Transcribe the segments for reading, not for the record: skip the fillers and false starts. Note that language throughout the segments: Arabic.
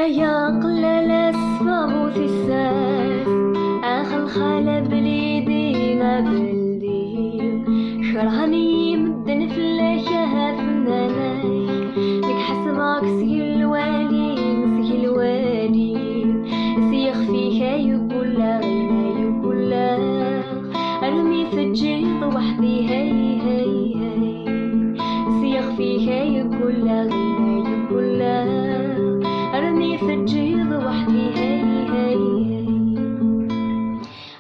يا قلال الصبو في الساس اخل خالة بليدي غابلدي شرهني مدن في اللاشة فناناي لك حسبك سي الوالي سي الوالي سيخ فيها يقول لا غينا يقول لا ارمي في الجيض وحدي هاي هاي هاي سيخ فيها يقول لا غينا يقول لا ارمي في الجيض وحدي هاي هاي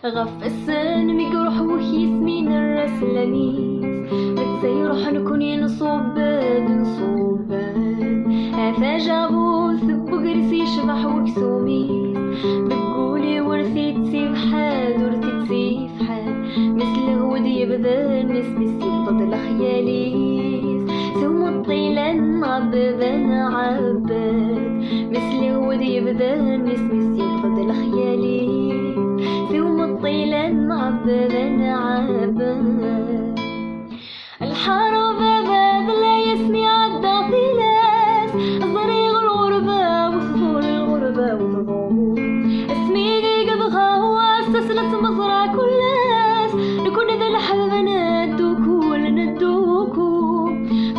هاي غف السن ميقروح وخيس من الراس لميس متسيروح نكوني نصوباد نصوباد هذا جابو ثبو قرسي شبح وكسوميس بتقولي ورثي تسيب حاد ورثي تسيب حاد مثل هود يبدا نسبي فضل خياليس ثم الطيلة عبدا عبد مثل هود يبدا نسبي فضل خياليس ثم الطيلة عبدا عبد الحرب باب لا يسمع الداخلاس الطريق الغربة وثفور الغربة وثفور اسمي قبغة واسسلت مصرع كلاس نكون ذا الحبب ندوكو لندوكو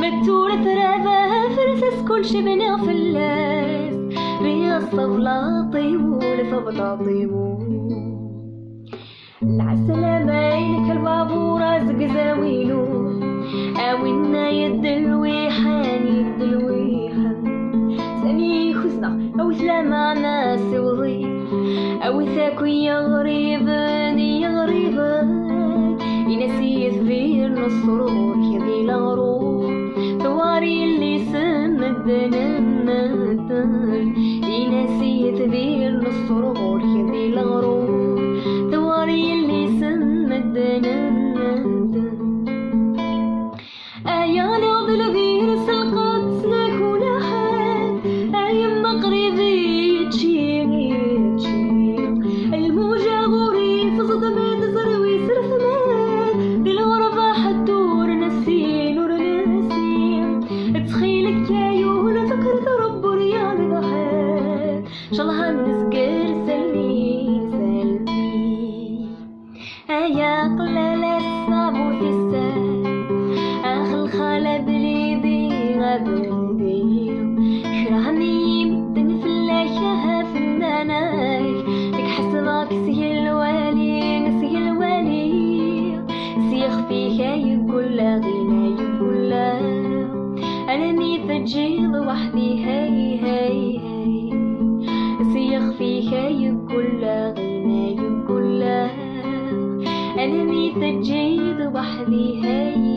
مكتور ثرابة فرسس كل شي بنغفلاس ريا الصفلاطي ولفبلاطي العسلامين كالبابورة زقزاويلو اوينا يد الويحان يد الويحان سامي خزنا او سلامة ناس وضي او ثاكو يا غريبان يا غريبان ينسي يثبير نصروك يذي الغروب ثواري اللي سمدنا النتر ينسي يثبير نصروك يذي الغروب ثواري اللي سمدنا النتر ايا ناضل غير سلقات سلاك ولا حال ايا مقربي تشيغي تشيغ الموجة غوري في صدمات زروي سرثمان بالغربة حدور نسين ورنسين تخيلك عيون فكرت رب رياض ضحات شالها نسقر سلمي سلمي ايا قلال الصابو في السال اخل خالة بليدي غابلدي شرهني مدن في اللاشة فناناي لك حسبك سي الوالي نسي الوالي سيخ فيها يقول لا غينا يقول لا انا ميت جيض وحدي هاي هاي هاي سيخ فيها يقول لا غينا يقول لا انا ميت جيض وحدي هاي